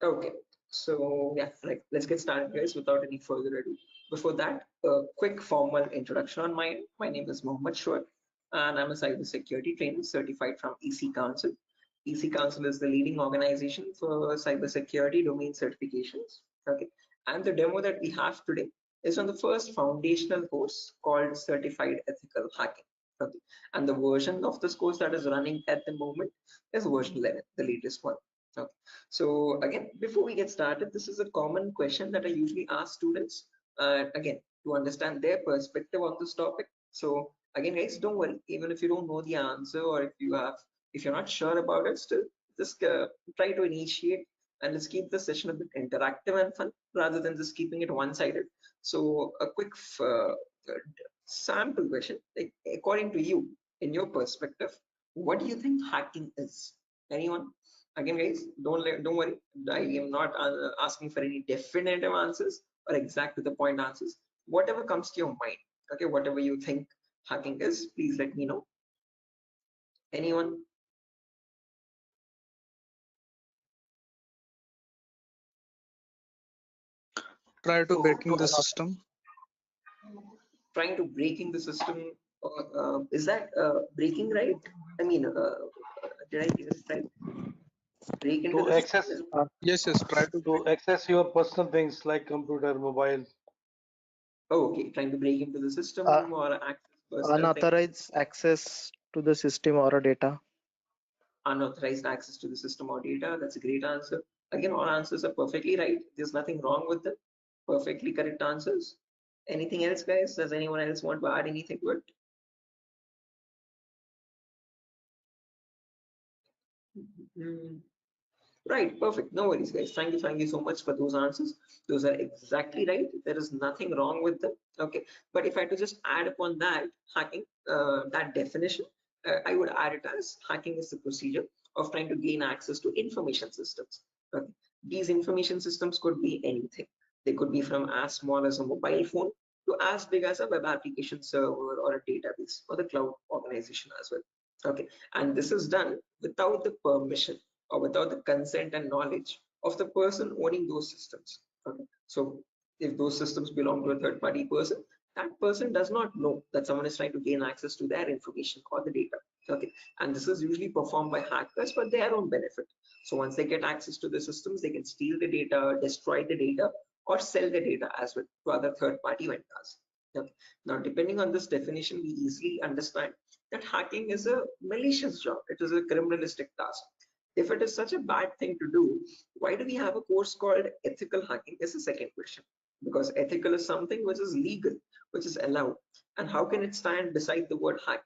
Okay, so yeah, like let's get started, guys, without any further ado. Before that, a quick formal introduction on my end. My name is Mohammed Shoaib, and I'm a cybersecurity trainer certified from EC Council. EC Council is the leading organization for cybersecurity domain certifications. Okay, and the demo that we have today is on the first foundational course called Certified Ethical Hacking. Okay, and the version of this course that is running at the moment is version 11, the latest one. Okay. So again, before we get started, this is a common question that I usually ask students, again, to understand their perspective on this topic. So again, guys, don't worry, even if you don't know the answer or if you're not sure about it, still just try to initiate and let's keep the session a bit interactive and fun rather than just keeping it one-sided. So a quick sample question, like according to you, in your perspective, what do you think hacking is? Anyone? Again, guys, don't worry. I am not asking for any definitive answers or exact to the point answers. Whatever comes to your mind, okay, whatever you think hacking is, please let me know. Anyone? Prior to So breaking the system. trying to breaking the system, is that breaking, right? I mean, did I get it right? Break into To the system access is, Yes, yes, try to break. to access your personal things like computer, mobile. oh, okay, trying to break into the uh, system or access personal things, Unauthorized access to the system or a data. unauthorized access to the system or data. That's a great answer. Again, all answers are perfectly right. There's nothing wrong with them. Perfectly correct answers. Anything else, guys? Does anyone else want to add anything to it? Hmm. Right, perfect. No worries, guys. Thank you so much for those answers. Those are exactly right. There is nothing wrong with them. Okay, but if I had to just add upon that hacking, that definition, I would add it as hacking is the procedure of trying to gain access to information systems. Okay, these information systems could be anything. They could be from as small as a mobile phone to as big as a web application server or a database or the cloud organization as well. Okay, and this is done without the permission or without the consent and knowledge of the person owning those systems. Okay, so if those systems belong to a third party person, that person does not know that someone is trying to gain access to their information or the data. Okay, and this is usually performed by hackers for their own benefit. So once they get access to the systems, they can steal the data, destroy the data, or sell the data as well to other third party vendors. Okay. Now, depending on this definition, we easily understand that hacking is a malicious job. It is a criminalistic task. If it is such a bad thing to do, why do we have a course called ethical hacking? Is the second question. Because ethical is something which is legal, which is allowed. And how can it stand beside the word hacking?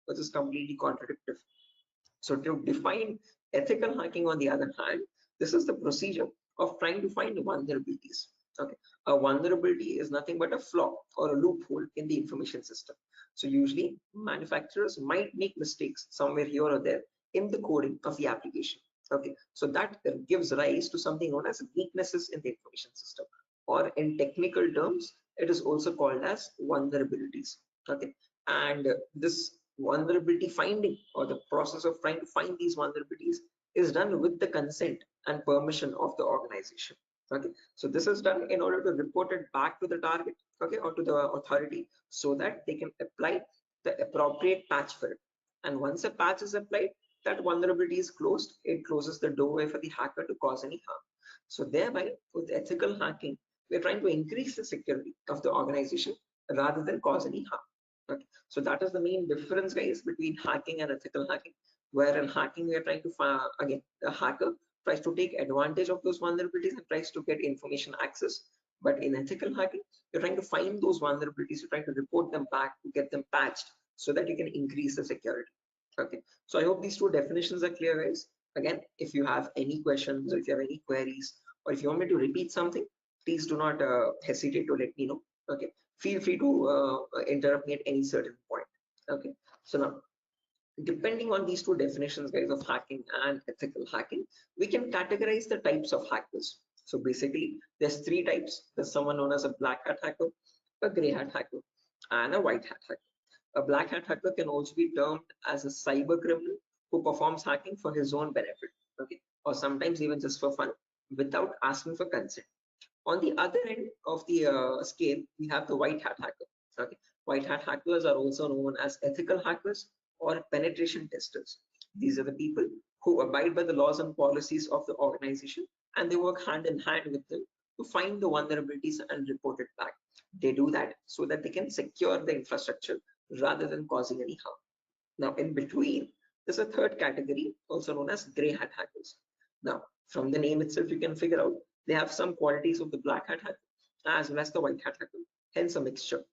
which is completely contradictory. So to define ethical hacking, on the other hand, this is the procedure of trying to find vulnerabilities. Okay, a vulnerability is nothing but a flaw or a loophole in the information system. So usually manufacturers might make mistakes somewhere here or there in the coding of the application. Okay, so that gives rise to something known as weaknesses in the information system, or in technical terms, it is also called as vulnerabilities. Okay, and this vulnerability finding, or the process of trying to find these vulnerabilities, is done with the consent and permission of the organization. Okay, so this is done in order to report it back to the target, okay, or to the authority, so that they can apply the appropriate patch for it. And once a patch is applied, that vulnerability is closed. It closes the doorway for the hacker to cause any harm. So thereby, with ethical hacking, we're trying to increase the security of the organization rather than cause any harm. Okay, so that is the main difference, guys, between hacking and ethical hacking. Where in hacking, we are trying to again, the hacker tries to take advantage of those vulnerabilities and tries to get information access. But in ethical hacking, you're trying to find those vulnerabilities, you're trying to report them back to get them patched so that you can increase the security. Okay, so I hope these two definitions are clear, guys. Again, if you have any questions, or if you have any queries, or if you want me to repeat something, please do not hesitate to let me know. Okay, feel free to interrupt me at any certain point. Okay, so now, depending on these two definitions, guys, of hacking and ethical hacking, we can categorize the types of hackers. So basically, there's three types. There's someone known as a black hat hacker, a gray hat hacker, and a white hat hacker. A black hat hacker can also be termed as a cyber criminal who performs hacking for his own benefit, okay, or sometimes even just for fun, without asking for consent. On the other end of the scale, we have the white hat hacker. Okay, white hat hackers are also known as ethical hackers or penetration testers. These are the people who abide by the laws and policies of the organization, and they work hand in hand with them to find the vulnerabilities and report it back. They do that so that they can secure the infrastructure rather than causing any harm. Now, in between, there's a third category, also known as gray hat hackers. Now, from the name itself, you can figure out they have some qualities of the black hat hacker as well as the white hat hacker, hence a mixture.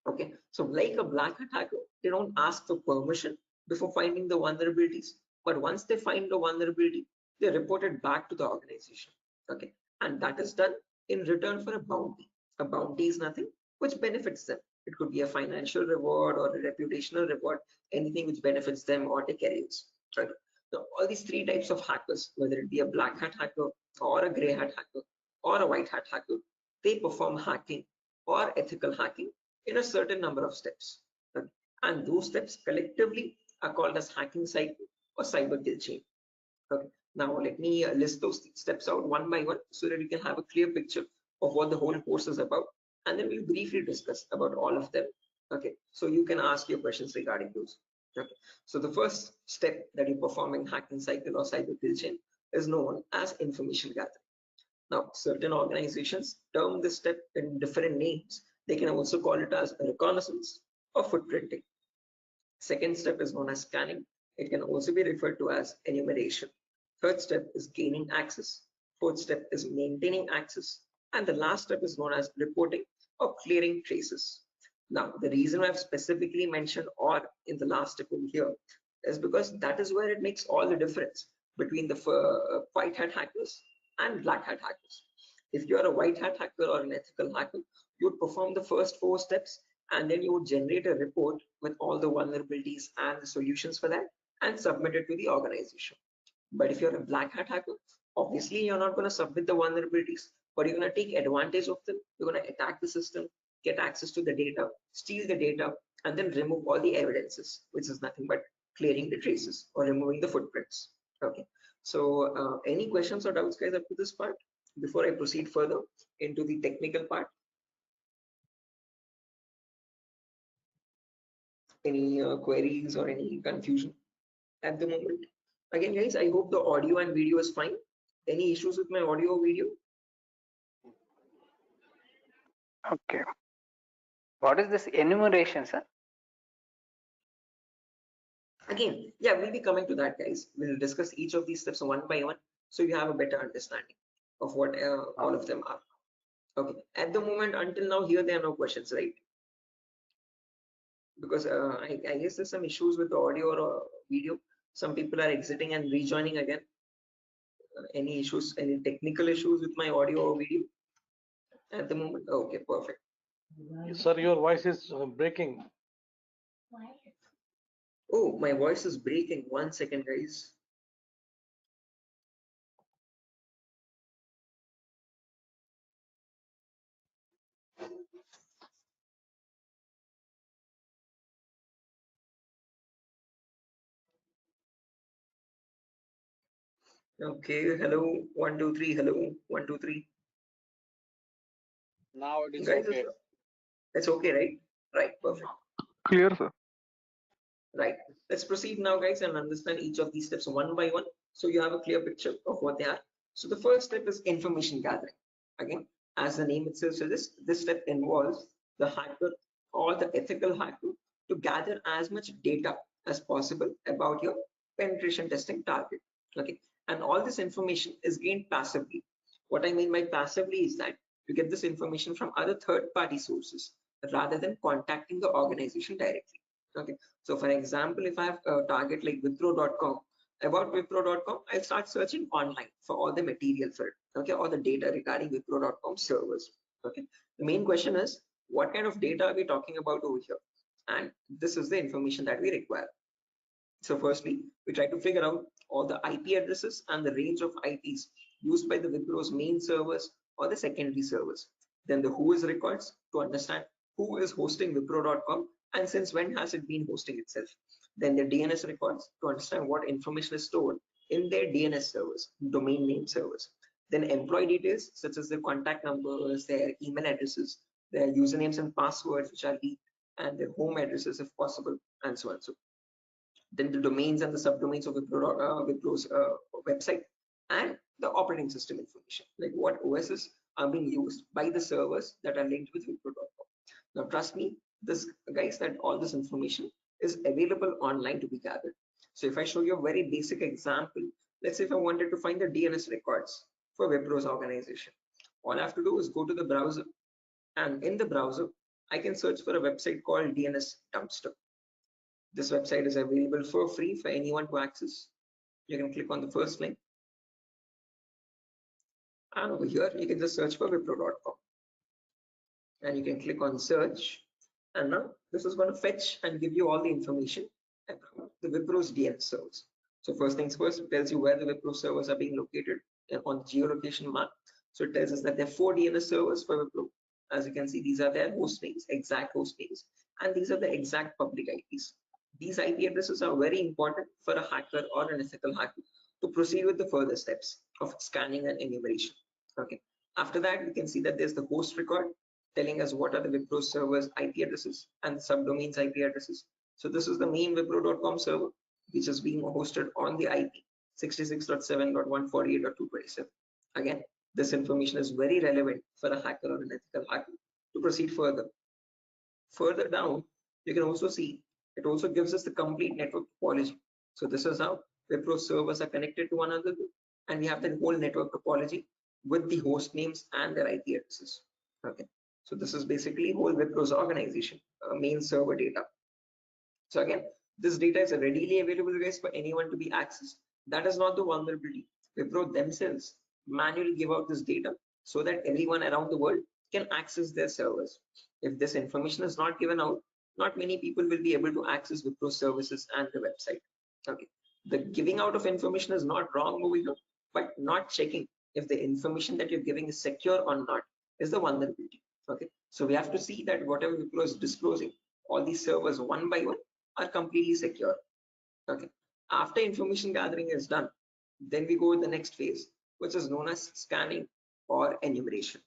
Okay, so like a black hat hacker, they don't ask for permission before finding the vulnerabilities, but once they find the vulnerability, they report it back to the organization. Okay, and that is done in return for a bounty. A bounty is nothing which benefits them. It could be a financial reward or a reputational reward, anything which benefits them or their careers. Right. So all these three types of hackers, whether it be a black hat hacker or a gray hat hacker or a white hat hacker, they perform hacking or ethical hacking in a certain number of steps. Okay. And those steps collectively are called as hacking cycle or cyber kill chain. Okay. Now let me list those steps out one by one so that we can have a clear picture of what the whole course is about, and then we'll briefly discuss about all of them. Okay, so you can ask your questions regarding those. Okay, so the first step that you perform in hacking cycle or cyber kill chain is known as information gathering. Now, certain organizations term this step in different names. They can also call it as reconnaissance or footprinting. Second step is known as scanning. It can also be referred to as enumeration. Third step is gaining access. Fourth step is maintaining access. And the last step is known as reporting or clearing traces. Now, the reason I've specifically mentioned "or" in the last step over here is because that is where it makes all the difference between the white hat hackers and black hat hackers. If you're a white hat hacker or an ethical hacker, you would perform the first four steps, and then you would generate a report with all the vulnerabilities and the solutions for that and submit it to the organization. But if you're a black hat hacker, obviously you're not going to submit the vulnerabilities, but you're going to take advantage of them. You're going to attack the system, get access to the data, steal the data, and then remove all the evidences, which is nothing but clearing the traces or removing the footprints. Okay, so any questions or doubts, guys, up to this part before I proceed further into the technical part? Any queries or any confusion at the moment? Again, guys, I hope the audio and video is fine. Any issues with my audio or video? Okay. What is this enumeration, sir? Again, yeah, we'll be coming to that, guys. We'll discuss each of these steps one by one so you have a better understanding of what all of them are. Okay, at the moment, until now, here there are no questions, right? because I guess there's some issues with the audio or video. Some people are exiting and rejoining again. Any issues, any technical issues with my audio or video at the moment? Okay, perfect. Sir, your voice is breaking. Oh, my voice is breaking. 1 second, guys. Okay, hello, 1 2 3. Hello, 1 2 3. Now it is Guys, okay. it's okay, right? Right, perfect. Clear, sir. Right. Let's proceed now, guys, and understand each of these steps one by one, so you have a clear picture of what they are. So the first step is information gathering. Again, as the name itself suggests, this step involves the hacker or the ethical hacker to gather as much data as possible about your penetration testing target. Okay, and all this information is gained passively. What I mean by passively is that you get this information from other third-party sources rather than contacting the organization directly. Okay, so for example, if I have a target like Wipro.com, about Wipro.com, I'll start searching online for all the material for it, okay, all the data regarding Wipro.com servers. Okay, the main question is, what kind of data are we talking about over here? And this is the information that we require. So firstly, we try to figure out all the IP addresses and the range of IPs used by the Wipro's main servers or the secondary servers. Then the who is records to understand who is hosting Wipro.com and since when has it been hosting itself. Then the DNS records to understand what information is stored in their DNS servers, domain name servers. Then employee details such as their contact numbers, their email addresses, their usernames and passwords which are leaked, and their home addresses if possible, and so on. So then the domains and the subdomains of Wipro's website, and the operating system information, like what OSs are being used by the servers that are linked with Wipro.com. Now, trust me, this guys, that all this information is available online to be gathered. So if I show you a very basic example, let's say if I wanted to find the DNS records for Wipro's organization, all I have to do is go to the browser, and in the browser, I can search for a website called DNS Dumpster. This website is available for free for anyone to access. You can click on the first link, and over here you can just search for Wipro.com, and you can click on search, and now this is going to fetch and give you all the information about the Wipro's DNS servers. So first things first, it tells you where the Wipro servers are being located on the geolocation map. So it tells us that there are 4 DNS servers for Wipro. As you can see, these are their host names, exact host names, and these are the exact public IPs. These IP addresses are very important for a hacker or an ethical hacker to proceed with the further steps of scanning and enumeration. Okay. After that, we can see that there's the host record telling us what are the Wipro servers IP addresses and subdomains IP addresses. So this is the main Wipro.com server, which is being hosted on the IP 66.7.148.227. Again, this information is very relevant for a hacker or an ethical hacker to proceed further. Further down, you can also see it also gives us the complete network topology. So this is how Wipro servers are connected to one another, and we have the whole network topology with the host names and their IP addresses. Okay, so this is basically whole Wipro's organization main server data. So again, this data is readily available, guys, for anyone to be accessed. That is not the vulnerability. Wipro themselves manually give out this data so that everyone around the world can access their servers. If this information is not given out, not many people will be able to access Wipro services and the website. Okay, the giving out of information is not wrong over here, but not checking if the information that you're giving is secure or not is the vulnerability. Okay, so we have to see that whatever Wipro is disclosing, all these servers one by one are completely secure. Okay, after information gathering is done, then we go to the next phase, which is known as scanning or enumeration.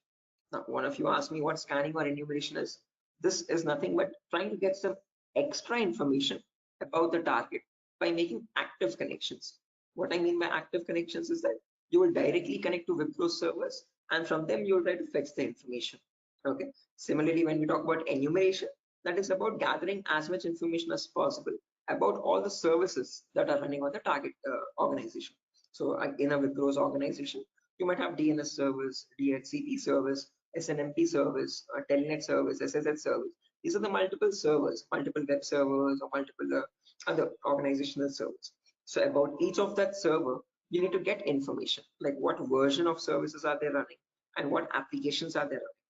Now, one of you asked me what scanning or enumeration is. This is nothing but trying to get some extra information about the target by making active connections. What I mean by active connections is that you will directly connect to Wipro servers, and from them you will try to fetch the information. Okay. Similarly, when we talk about enumeration, that is about gathering as much information as possible about all the services that are running on the target organization. So in a Wipro's organization, you might have DNS servers, DHCP servers, SNMP service, Telnet service, SSH service, These are the multiple servers, multiple web servers or multiple other organizational servers. So about each of that server, you need to get information like what version of services are they running and what applications are they running.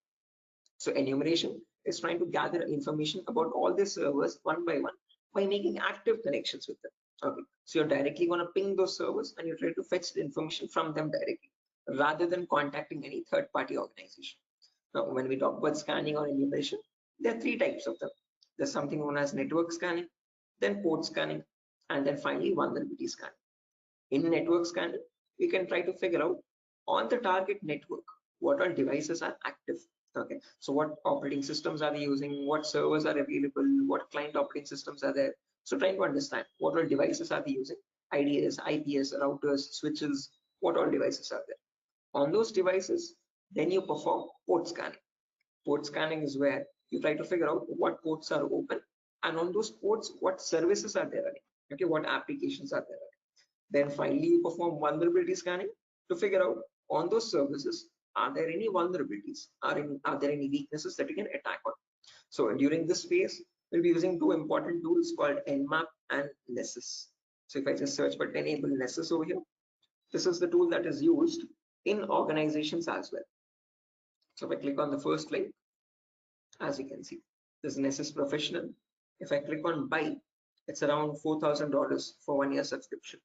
So enumeration is trying to gather information about all the servers one by making active connections with them. Okay, so you're directly going to ping those servers and you try to fetch the information from them directly rather than contacting any third-party organization. Now, when we talk about scanning or enumeration, there are three types of them. There's something known as network scanning, then port scanning, and then finally vulnerability scanning. In network scanning, we can try to figure out on the target network what all devices are active. Okay, so what operating systems are they using, what servers are available, what client operating systems are there. So trying to understand what all devices are they using, IDS, IPS, routers, switches, what all devices are there. On those devices, then you perform port scanning. Port scanning is where you try to figure out what ports are open and on those ports, what services are there running. Okay, what applications are there running. Then finally, you perform vulnerability scanning to figure out on those services, are there any vulnerabilities? Are there any weaknesses that you can attack on? So during this phase, we'll be using two important tools called Nmap and Nessus. So if I just search for enable Nessus over here, this is the tool that is used in organizations as well. So if I click on the first link, as you can see, this is Nessus Professional. If I click on buy, it's around $4,000 for 1 year subscription.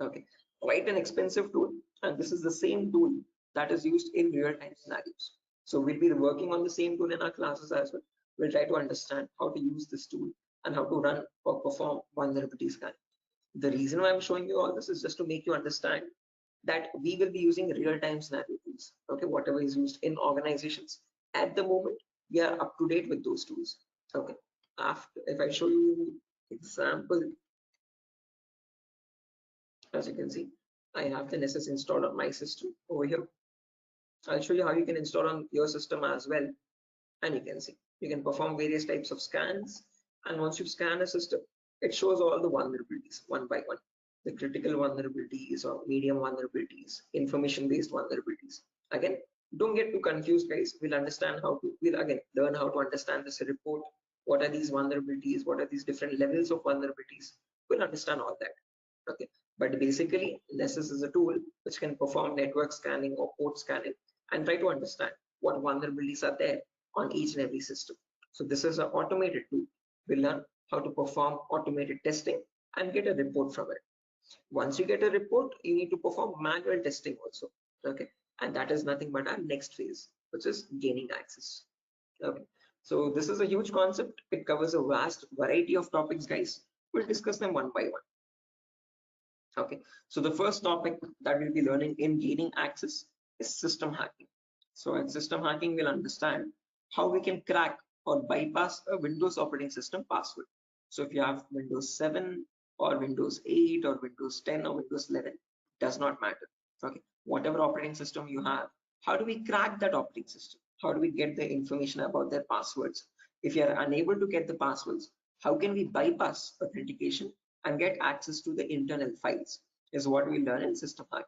Okay, quite an expensive tool, and this is the same tool that is used in real-time scenarios. So we'll be working on the same tool in our classes as well. We'll try to understand how to use this tool and how to run or perform vulnerability scanning. The reason why I'm showing you all this is just to make you understand that we will be using real-time scenario tools. Okay, whatever is used in organizations at the moment, we are up to date with those tools. Okay, after if I show you example, as you can see, I have the Nessus installed on my system over here. I'll show you how you can install on your system as well. And you can see, you can perform various types of scans. And once you scan a system, it shows all the vulnerabilities one by one. The critical vulnerabilities or medium vulnerabilities, information-based vulnerabilities. Again, don't get too confused, guys. We'll again learn how to understand this report. What are these vulnerabilities? What are these different levels of vulnerabilities? We'll understand all that. Okay, but basically Nessus is a tool which can perform network scanning or port scanning and try to understand what vulnerabilities are there on each and every system. So this is an automated tool. We'll learn how to perform automated testing and get a report from it. Once you get a report, you need to perform manual testing also. Okay, and that is nothing but our next phase, which is gaining access. Okay, so this is a huge concept. It covers a vast variety of topics, guys. We'll discuss them one by one. Okay, so the first topic that we'll be learning in gaining access is system hacking. So in system hacking, we'll understand how we can crack or bypass a Windows operating system password. So if you have Windows 7 or Windows 8 or Windows 10 or Windows 11, does not matter. Okay, whatever operating system you have, how do we crack that operating system? How do we get the information about their passwords? If you are unable to get the passwords, how can we bypass authentication and get access to the internal files is what we learn in system hacking.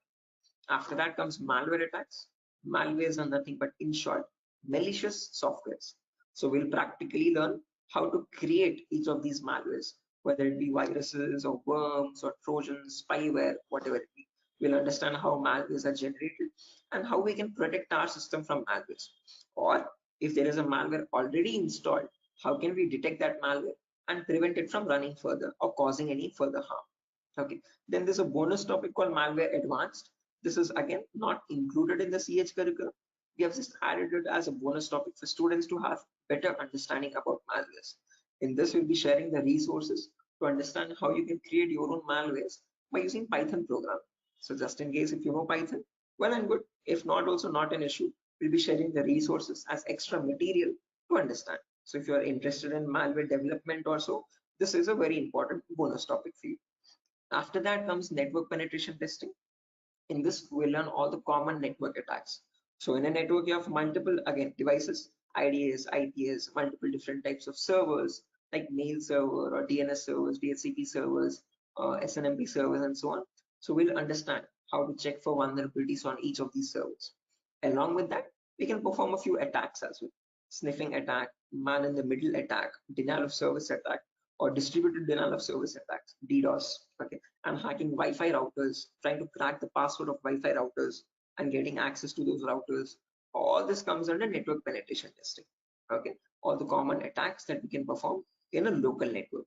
After that comes malware attacks. Malwares are nothing but, in short, malicious softwares. So we'll practically learn how to create each of these malwares, whether it be viruses or worms or trojans, spyware, whatever it be. We'll understand how malwares are generated and how we can protect our system from malwares. Or if there is a malware already installed, how can we detect that malware and prevent it from running further or causing any further harm. Okay, then there's a bonus topic called malware advanced. This is again not included in the CH curriculum. We have just added it as a bonus topic for students to have better understanding about malwares. In this, we'll be sharing the resources to understand how you can create your own malwares by using Python program. So just in case if you know Python, well and good. If not, also not an issue. We'll be sharing the resources as extra material to understand. So if you are interested in malware development or so, this is a very important bonus topic for you. After that comes network penetration testing. In this, we'll learn all the common network attacks. So in a network, you have multiple, again, devices, IDS, IPS, multiple different types of servers, like mail server or DNS servers, DHCP servers, SNMP servers, and so on. So we'll understand how to check for vulnerabilities on each of these servers. Along with that, we can perform a few attacks as well. sniffing attack, man in the middle attack, denial of service attack, or distributed denial of service attacks, DDoS. Okay, and hacking Wi-Fi routers, trying to crack the password of Wi-Fi routers and getting access to those routers. All this comes under network penetration testing. Okay, all the common attacks that we can perform in a local network.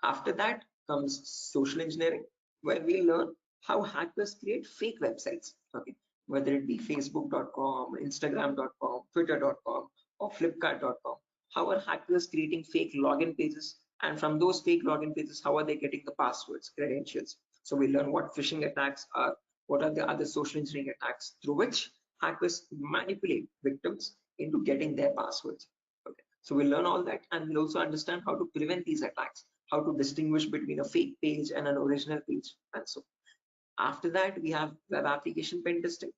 After that comes social engineering, where we learn how hackers create fake websites. Okay, whether it be facebook.com, instagram.com, twitter.com, or flipkart.com. How are hackers creating fake login pages? And from those fake login pages, how are they getting the passwords, credentials? So we learn what phishing attacks are, what are the other social engineering attacks through which hackers manipulate victims into getting their passwords. Okay, so we learn all that, and we'll also understand how to prevent these attacks, how to distinguish between a fake page and an original page, and so after that we have web application pen testing.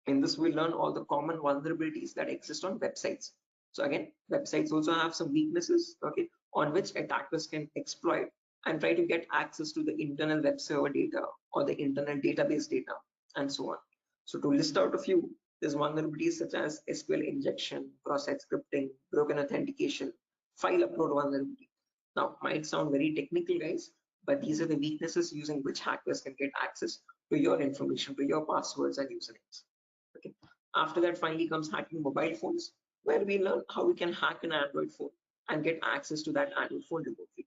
In this we learn all the common vulnerabilities that exist on websites. So again, websites also have some weaknesses, okay, on which attackers can exploit and try to get access to the internal web server data or the internal database data, and so on. So to list out a few, there's vulnerabilities such as SQL injection, cross-site scripting, broken authentication, file upload vulnerability. Now, might sound very technical, guys, but these are the weaknesses using which hackers can get access to your information, to your passwords and usernames. Okay. After that, finally comes hacking mobile phones, where we learn how we can hack an Android phone and get access to that Android phone remotely.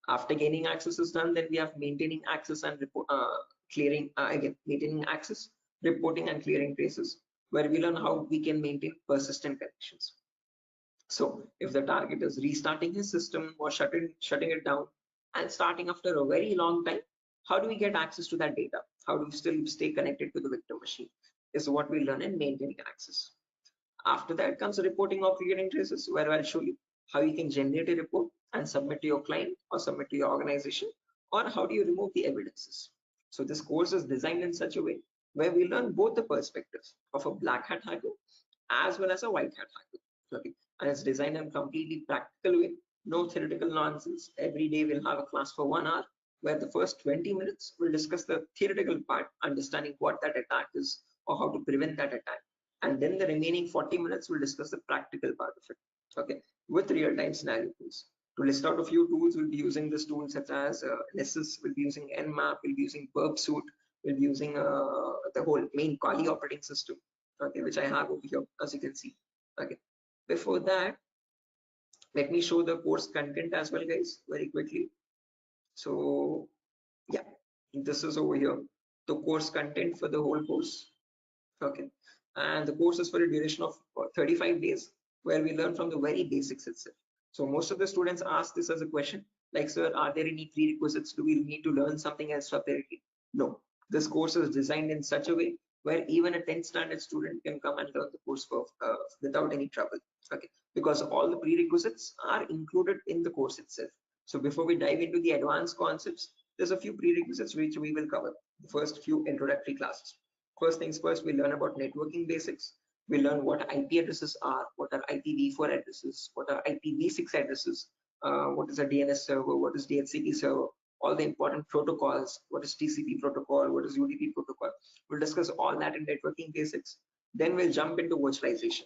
After gaining access is done, then we have maintaining access and clearing again maintaining access, reporting and clearing traces, where we learn how we can maintain persistent connections. So if the target is restarting his system or shutting it down and starting after a very long time, how do we get access to that data? How do we still stay connected to the victim machine? Is what we learn in maintaining access. After that comes reporting or clearing traces, where I'll show you how you can generate a report and submit to your client or submit to your organization, or how do you remove the evidences. So this course is designed in such a way where we learn both the perspectives of a black hat hacker as well as a white hat hacker. Okay. And it's designed in a completely practical way, no theoretical nonsense. Every day we'll have a class for 1 hour, where the first 20 minutes we'll discuss the theoretical part, understanding what that attack is or how to prevent that attack. And then the remaining 40 minutes we'll discuss the practical part of it, okay, with real-time scenario tools. To list out a few tools, we'll be using this tool such as Nessus, we'll be using Nmap, we'll be using Burp Suite, we'll be using the whole main Kali operating system, okay, which I have over here, as you can see. Okay. Before that, let me show the course content as well, guys, very quickly. So yeah, this is over here, the course content for the whole course. Okay, and the course is for a duration of 35 days, where we learn from the very basics itself. So most of the students ask this as a question, like, sir, are there any prerequisites? Do we need to learn something else separately? No, this course is designed in such a way where even a 10th standard student can come and learn the course for, without any trouble. Okay, because all the prerequisites are included in the course itself. So before we dive into the advanced concepts, there's a few prerequisites which we will cover. The first few introductory classes. First things first, we learn about networking basics. We learn what IP addresses are, what are IPv4 addresses, what are IPv6 addresses, what is a DNS server, what is DHCP server, all the important protocols, what is TCP protocol, what is UDP protocol. We'll discuss all that in networking basics. Then we'll jump into virtualization.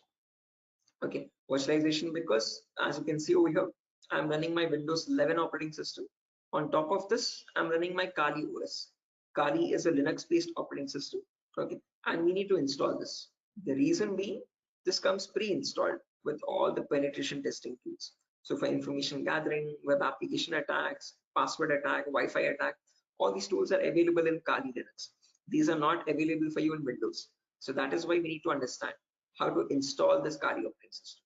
Okay, virtualization, because as you can see over here, I'm running my Windows 11 operating system. On top of this, I'm running my Kali OS. Kali is a Linux-based operating system. Okay, and we need to install this. The reason being, this comes pre-installed with all the penetration testing tools. So for information gathering, web application attacks, password attack, Wi-Fi attack, all these tools are available in Kali Linux. These are not available for you in Windows. So that is why we need to understand how to install this Kali operating system.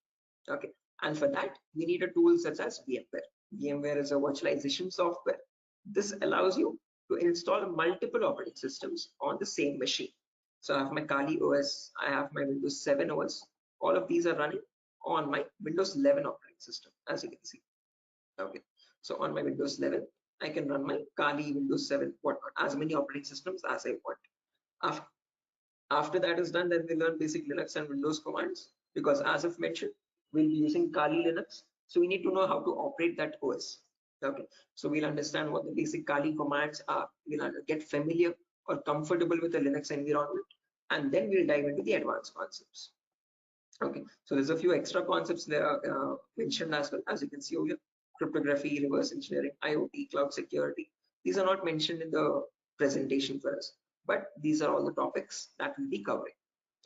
Okay, and for that we need a tool such as VMware. VMware is a virtualization software. This allows you to install multiple operating systems on the same machine. So I have my Kali OS, I have my Windows 7 OS. All of these are running on my Windows 11 operating system, as you can see. Okay, so on my Windows 11, I can run my Kali, Windows 7, whatnot, as many operating systems as I want. After that is done, then we learn basic Linux and Windows commands, because as I've mentioned, we'll be using Kali Linux. So we need to know how to operate that OS. Okay, so we'll understand what the basic Kali commands are. We'll get familiar or comfortable with the Linux environment, and then we'll dive into the advanced concepts. Okay, so there's a few extra concepts there mentioned as well, as you can see over here: cryptography, reverse engineering, IoT, cloud security. These are not mentioned in the presentation for us, but these are all the topics that we'll be covering.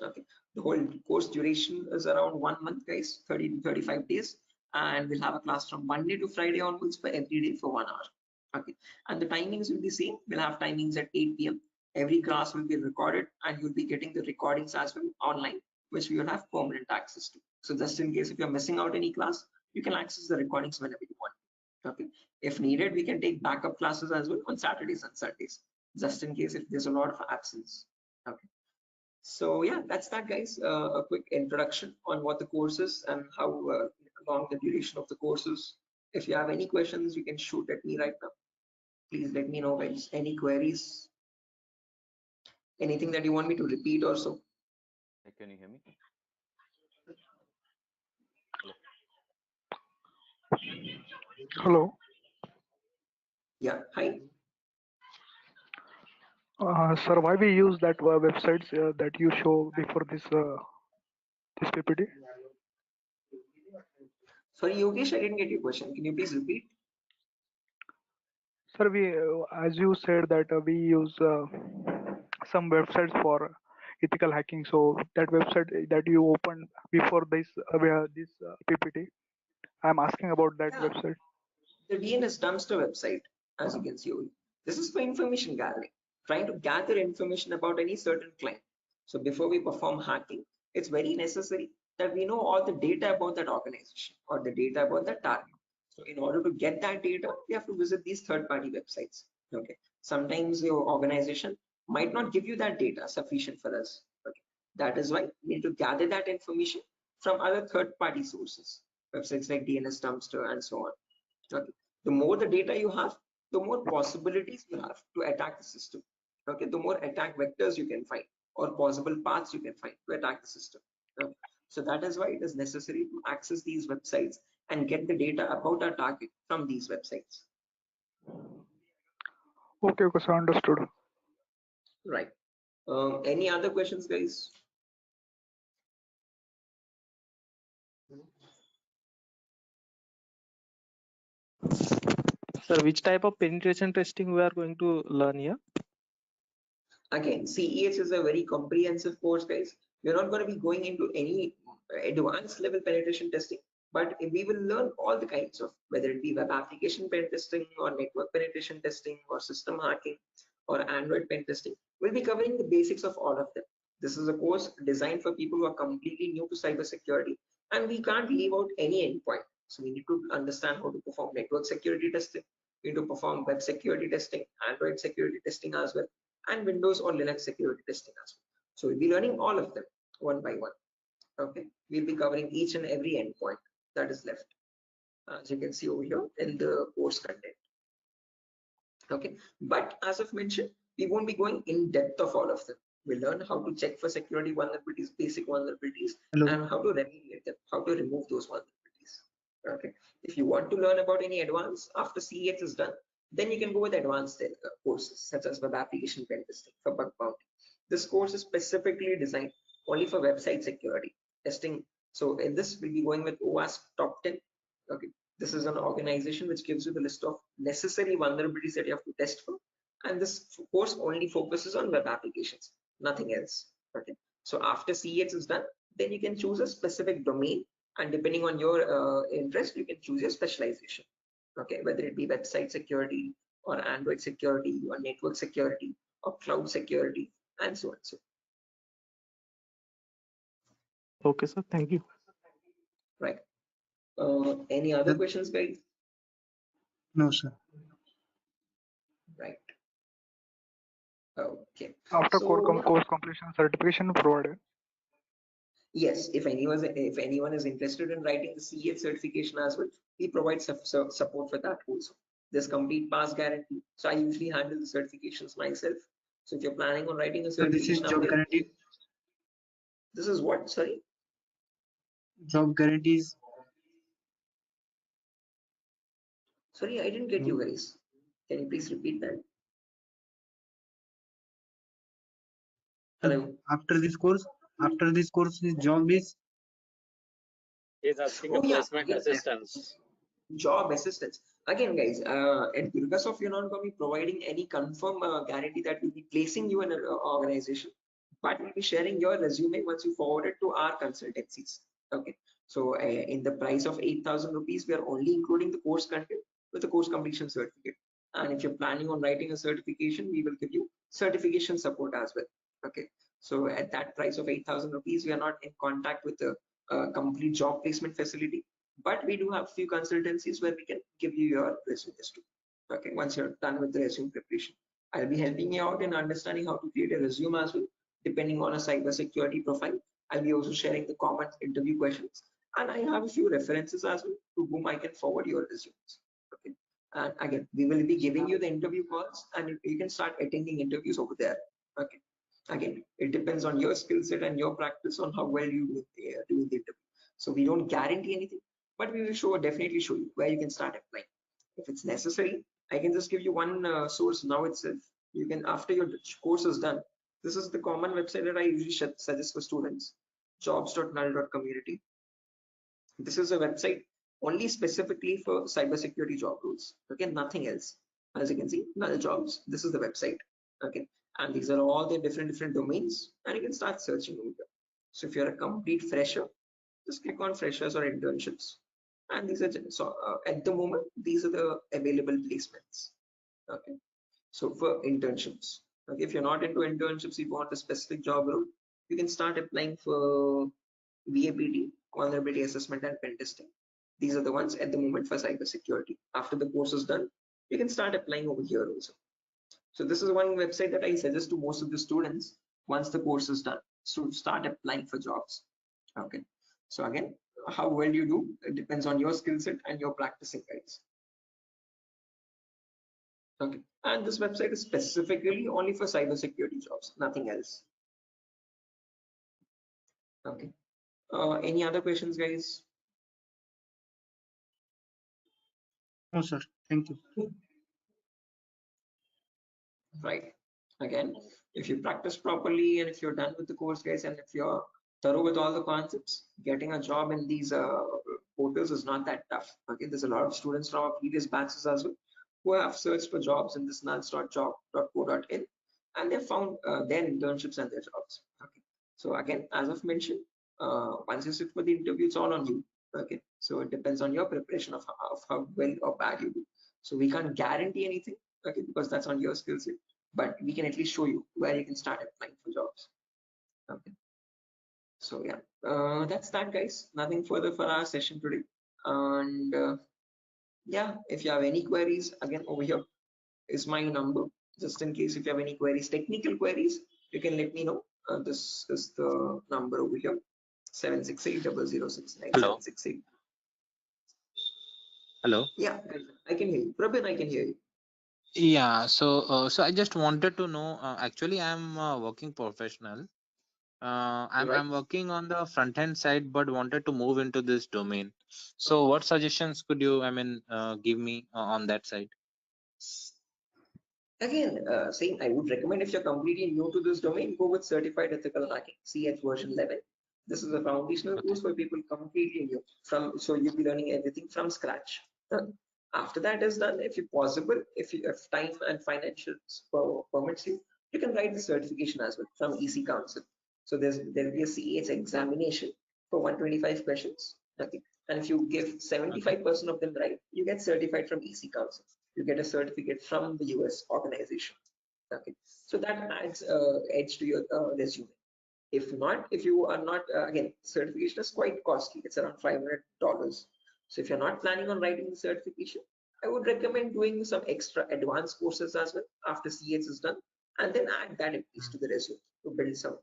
Okay, the whole course duration is around 1 month, guys, 30 to 35 days, and we'll have a class from Monday to Friday onwards for every day for 1 hour. Okay, and the timings will be same. We'll have timings at 8 p.m. Every class will be recorded, and you'll be getting the recordings as well online, which we will have permanent access to. So just in case if you're missing out any class, you can access the recordings whenever you want. Okay, if needed, we can take backup classes as well on Saturdays and Sundays, just in case if there's a lot of absence. Okay, so yeah, that's that, guys. A quick introduction on what the course is and how long the duration of the course is. If you have any questions, you can shoot at me right now. Please let me know, guys. Any queries, anything that you want me to repeat or so. Can you hear me? Hello. Yeah, hi. Sir, why we use that websites that you show before this PPT? Sorry, Yogesh, I didn't get your question. Can you please repeat? Sir, we as you said that we use some websites for ethical hacking. So that website that you opened before this PPT, I'm asking about that Yeah, website. the DNS dumpster website, as you can see over here. This is for information gathering, trying to gather information about any certain client. So before we perform hacking, it's very necessary that we know all the data about that organization or the data about that target. So in order to get that data, we have to visit these third-party websites. Okay. Sometimes your organization might not give you that data sufficient for us. Okay. That is why we need to gather that information from other third-party sources, websites like DNS dumpster and so on. Okay. The more the data you have, the more possibilities you have to attack the system. Okay, the more attack vectors you can find or possible paths you can find to attack the system. Okay. So that is why it is necessary to access these websites and get the data about our target from these websites. Okay, okay, sir, understood. Right. Any other questions, guys? Sir, which type of penetration testing we are going to learn here? Again, CEH is a very comprehensive course, guys. We're not going to be going into any advanced level penetration testing, but we will learn all the kinds of, whether it be web application pen testing or network penetration testing or system hacking or Android pen testing. We'll be covering the basics of all of them. This is a course designed for people who are completely new to cybersecurity, and we can't leave out any endpoint. So we need to understand how to perform network security testing. We need to perform web security testing, Android security testing as well, and Windows or Linux security testing as well. So we'll be learning all of them one by one. Okay, we'll be covering each and every endpoint that is left, as you can see over here in the course content. Okay, but as I've mentioned, we won't be going in depth of all of them. We'll learn how to check for security vulnerabilities, basic vulnerabilities, and how to remediate them, how to remove those vulnerabilities. Okay, if you want to learn about any advanced after CEX is done, then you can go with advanced courses such as web application pen testing for bug bounty. This course is specifically designed only for website security testing. So in this, we'll be going with OWASP top 10. Okay, this is an organization which gives you the list of necessary vulnerabilities that you have to test for, and this course only focuses on web applications, nothing else. Okay, so after CEX is done, then you can choose a specific domain, and depending on your interest, you can choose your specialization. Okay, whether it be website security or Android security or network security or cloud security and so on. So Okay, sir. Thank you. right. Any other questions, guys? No, sir. Right. Okay. After So course completion, certification provided. yes, if anyone is interested in writing the CEH certification as well, we provide support for that also. There's complete pass guarantee. So I usually handle the certifications myself. So if you're planning on writing a So this is certification, job guarantee. this is what? Sorry. Job guarantees. Sorry, I didn't get you guys. Can you please repeat that? Hello. After this course, his job is He's asking Oh a yeah, placement again, assistance. job assistance. Again, guys, at Durga Soft, you're not going to be providing any confirm guarantee that we'll be placing you in an organization, but we'll be sharing your resume once you forward it to our consultancies. Okay. So in the price of 8,000 rupees, we are only including the course content with the course completion certificate. And if you're planning on writing a certification, we will give you certification support as well. Okay. So at that price of 8,000 rupees, we are not in contact with the complete job placement facility, but we do have few consultancies where we can give you your resumes too. Okay, once you're done with the resume preparation, I'll be helping you out in understanding how to create a resume as well, depending on a cybersecurity profile. I'll be also sharing the common interview questions, and I have a few references as well to whom I can forward your resumes. Okay, and again, we will be giving you the interview calls, and you can start attending interviews over there. Okay, again, it depends on your skill set and your practice on how well you do the interview. So we don't guarantee anything, but we will definitely show you where you can start applying. If it's necessary, I can just give you one source now itself. You can, after your course is done, this is the common website that I usually suggest for students, jobs.null.community. This is a website only specifically for cybersecurity job roles. Okay, nothing else. As you can see, null jobs. This is the website. Okay, and these are all the different domains, and you can start searching over here. So if you're a complete fresher, just click on freshers or internships, and these are so at the moment these are the available placements. Okay, so for internships, okay, if you're not into internships, you want a specific job role, you can start applying for VAPT, vulnerability assessment and pen testing. These are the ones at the moment for cybersecurity. After the course is done, you can start applying over here also. So this is one website that I suggest to most of the students once the course is done, so start applying for jobs. Okay, so again, how well you do, it depends on your skill set and your practicing guides. Okay, and this website is specifically only for cybersecurity jobs, nothing else. Okay, any other questions, guys? No, sir. Thank you. Right, again, if you practice properly and if you're done with the course, guys, and if you're thorough with all the concepts, getting a job in these portals is not that tough. Okay, there's a lot of students from our previous batches as well who have searched for jobs in this nuns.job.co.in, and they found their internships and their jobs. Okay, so again, as I've mentioned, once you sit for the interview, it's all on you. Okay, so it depends on your preparation of how well or bad you do. So we can't guarantee anything, okay, because that's on your skill set, but we can at least show you where you can start applying for jobs. Okay, so yeah, that's that, guys. Nothing further for our session today. And yeah, if you have any queries, again, over here is my number, just in case if you have any queries, technical queries, you can let me know. This is the number over here, 768-006-9768. Hello. Hello. Yeah, I can hear you. Prabin, I can hear you. Yeah. So I just wanted to know. Actually, I'm a working professional. I'm Right. I'm working on the front end side, but wanted to move into this domain. So, what suggestions could you, give me on that side? Again, saying I would recommend if you're completely new to this domain, go with Certified Ethical Hacking, CH version 11. This is a foundational Okay. course for people completely new so you'll be learning everything from scratch. After that is done, if you possible, if time and financial permits you, you can write the certification as well from EC Council. So there'll be a CH examination for 125 questions. Okay, and if you give 75% of them right, you get certified from EC Council. You get a certificate from the US organization. Okay, so that adds edge to your resume. If not, if you are not, again, certification is quite costly. It's around $500. So if you're not planning on writing the certification, I would recommend doing some extra advanced courses as well after CH is done, and then add that at least to the resume to build some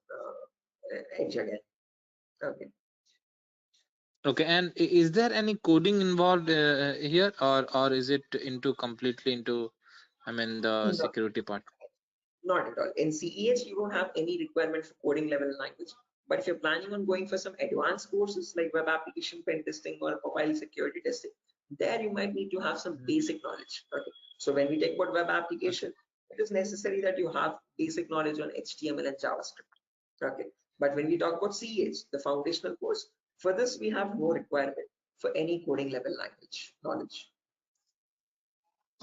edge again. Okay. Okay. And is there any coding involved here, or is it into completely into, the No, security part? not at all. In CEH, you don't have any requirement for coding level language. But if you're planning on going for some advanced courses like web application pen testing or profile security testing, there you might need to have some basic knowledge. Okay. So when we talk about web application, it is necessary that you have basic knowledge on HTML and JavaScript. Okay. But when we talk about CEH, the foundational course, For this, we have no requirement for any coding level language knowledge.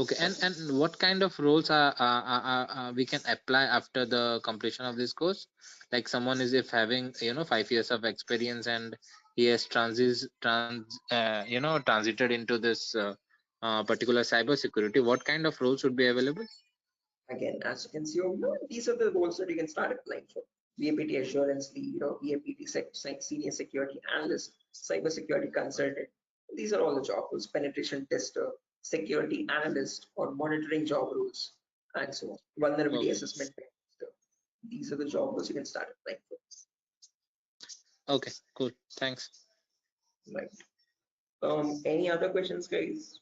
Okay, and what kind of roles are we can apply after the completion of this course? Like someone is if having 5 years of experience and he has transited into this particular cyber security, what kind of roles would be available? Again, as you can see over here, these are the roles that you can start applying for. VAPT assurance lead, or VAPT senior security analyst, cyber security consultant. These are all the job roles. Penetration tester, security analyst, or monitoring job roles, and so on. Vulnerability Okay. assessment tester. These are the job roles you can start applying for. Okay, cool. Thanks. Right. Any other questions, guys?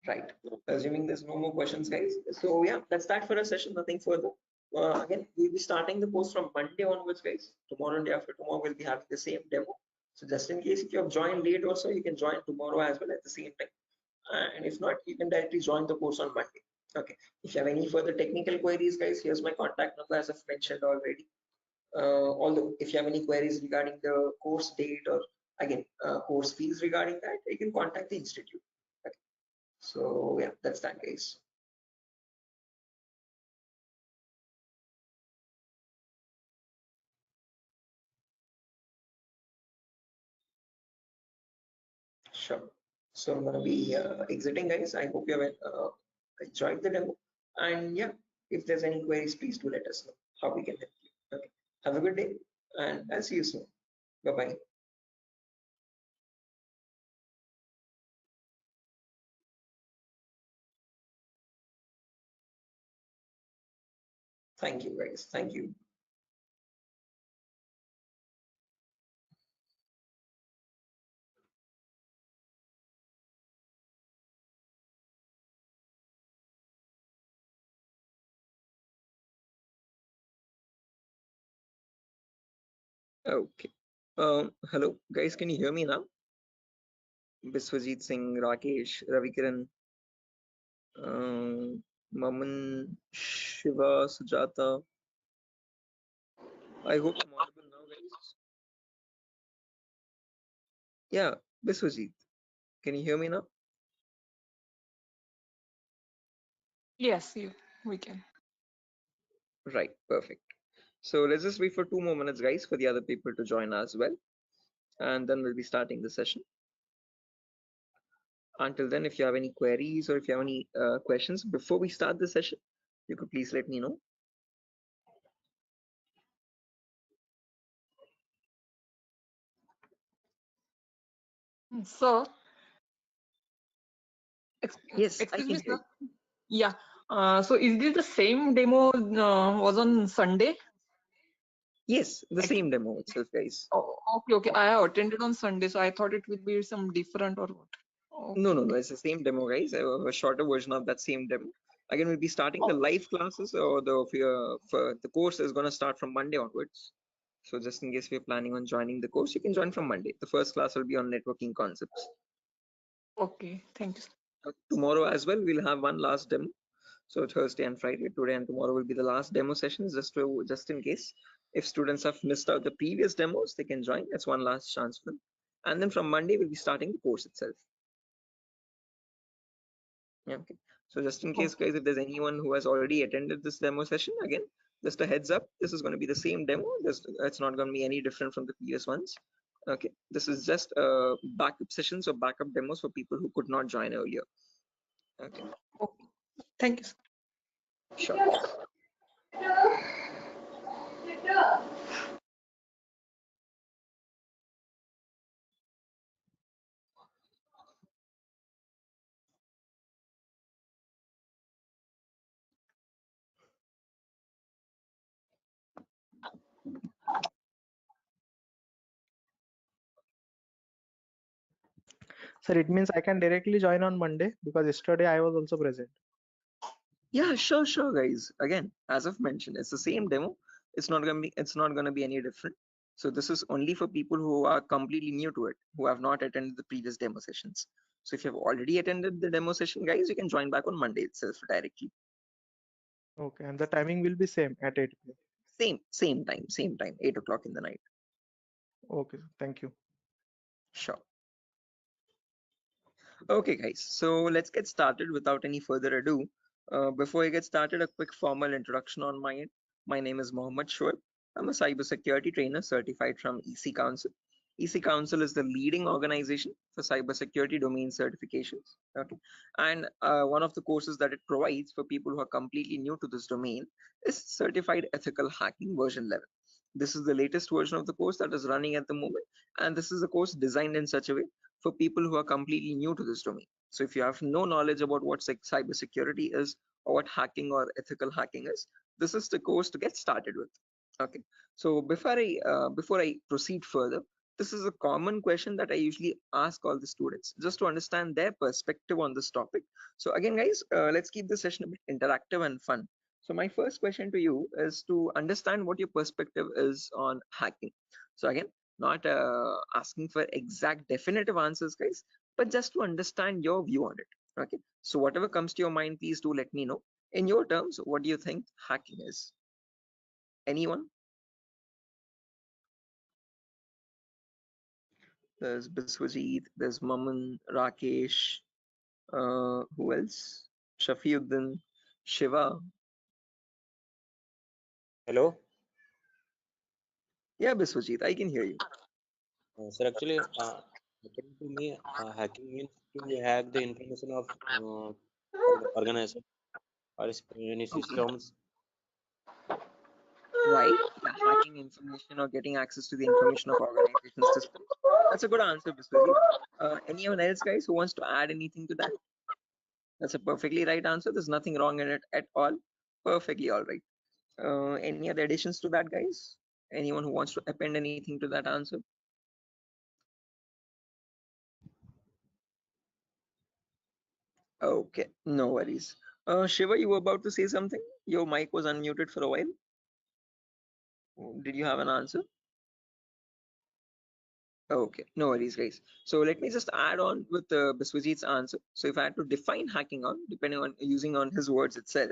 Right. Assuming there's no more questions, guys. So yeah, that's that for a session. Nothing further. Again, we'll be starting the course from Monday onwards, guys. Tomorrow and day after tomorrow, we'll be having the same demo. So just in case if you have joined late also, you can join tomorrow as well at the same time. And if not, you can directly join the course on Monday. Okay. If you have any further technical queries, guys, here's my contact number as I've mentioned already. Although if you have any queries regarding the course date or again course fees regarding that, you can contact the institute. Okay. So yeah, that's that, guys. Sure. So I'm gonna be exiting, guys. I hope you have enjoyed the demo. And yeah, if there's any queries, please do let us know how we can help you. Okay. Have a good day, and I'll see you soon. Bye bye. Thank you, guys. Thank you. Okay. Hello, guys. Can you hear me now? Biswajit Singh, Rakesh, Ravikiran, Maman, Shiva, Sujata. I hope I'm audible now, guys. Yeah, Biswajit. Can you hear me now? Yes, we can. Right, perfect. So let's just wait for 2 more minutes, guys, for the other people to join as well. And then we'll be starting the session. Until then, if you have any queries or if you have any questions before we start the session, you could please let me know. So, Yes, I excuse can me, hear sir. Yeah. So is this the same demo was on Sunday? Yes, the same demo itself, guys. Oh, okay. I have attended on Sunday, so I thought it would be some different or what. No, it's the same demo, guys. A shorter version of that same demo. Again, we'll be starting the live classes, or for the course is going to start from Monday onwards. So just in case we're planning on joining the course, you can join from Monday. The first class will be on networking concepts. Okay, thank you, sir. Tomorrow as well, we'll have one last demo. So Thursday and Friday, today and tomorrow will be the last demo sessions, just in case if students have missed out the previous demos, they can join. That's one last chance for them. And then from Monday, we'll be starting the course itself. Yeah, okay. So just in case, guys, if there's anyone who has already attended this demo session, again, just a heads up, this is going to be the same demo. It's not going to be any different from the previous ones. Okay, this is just backup sessions or backup demos for people who could not join earlier. Okay. Thank you, sir. Sure. Sir, it means I can directly join on Monday because yesterday I was also present. Yeah, sure, guys. Again, as I've mentioned, it's the same demo. It's not gonna be any different. So this is only for people who are completely new to it, who have not attended the previous demo sessions. So if you have already attended the demo session, guys, you can join back on Monday itself directly. Okay, and the timing will be same at 8 p.m. Same time, 8 o'clock in the night. Okay, sir. Thank you. Sure. Okay, guys, so let's get started without any further ado. Before I get started, a quick formal introduction on my end. My name is Mohammed Shoaib. I'm a cybersecurity trainer certified from EC Council. EC Council is the leading organization for cybersecurity domain certifications. Okay, and one of the courses that it provides for people who are completely new to this domain is Certified Ethical Hacking version 11. This is the latest version of the course that is running at the moment, and this is a course designed in such a way for people who are completely new to this domain. So if you have no knowledge about what cybersecurity is or what hacking or ethical hacking is, this is the course to get started with. Okay. So before I proceed further, this is a common question that I usually ask all the students just to understand their perspective on this topic. So again, guys, let's keep this session a bit interactive and fun. So my first question to you is to understand what your perspective is on hacking. So again, not asking for exact definitive answers, guys, but just to understand your view on it. Okay, so whatever comes to your mind, please do let me know. In your terms, what do you think hacking is? Anyone? There's Biswajit, there's Maman, Rakesh, who else? Shafiuddin, Shiva. Hello, Yeah, Biswajit, I can hear you. sir. Actually, according to me, hacking means to hack the information of organization or any Okay. systems. Right. Yeah, hacking information or getting access to the information of organization systems. That's a good answer, Biswajit. Anyone else, guys, who wants to add anything to that? That's a perfectly right answer. There's nothing wrong in it at all. Perfectly all right. Any other additions to that, guys? Anyone who wants to append anything to that answer? Okay, no worries. Shiva, you were about to say something? Your mic was unmuted for a while. Did you have an answer? Okay, no worries, guys. So let me just add on with Biswajit's answer. So if I had to define hacking on, depending on using on his words itself,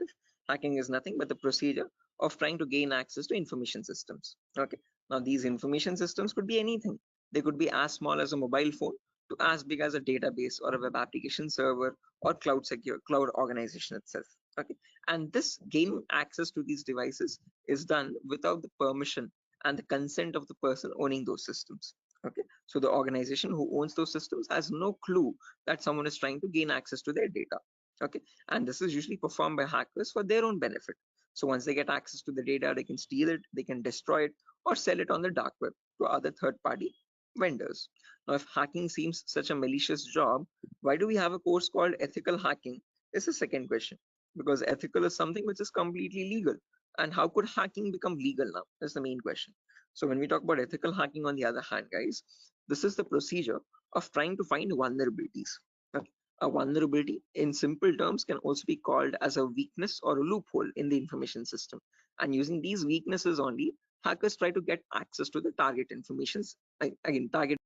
hacking is nothing but the procedure of trying to gain access to information systems. Okay, now these information systems could be anything. They could be as small as a mobile phone to as big as a database or a web application server or cloud organization itself. Okay, and this gaining access to these devices is done without the permission and the consent of the person owning those systems. Okay, so the organization who owns those systems has no clue that someone is trying to gain access to their data. Okay, and this is usually performed by hackers for their own benefit. So once they get access to the data, they can steal it, they can destroy it, or sell it on the dark web to other third-party vendors. Now, if hacking seems such a malicious job, why do we have a course called ethical hacking? Is the second question. Because ethical is something which is completely legal. And how could hacking become legal now? That's the main question. So when we talk about ethical hacking, on the other hand, guys, this is the procedure of trying to find vulnerabilities. Okay. A vulnerability, in simple terms, can also be called as a weakness or a loophole in the information system. And using these weaknesses only, hackers try to get access to the target information. Again, target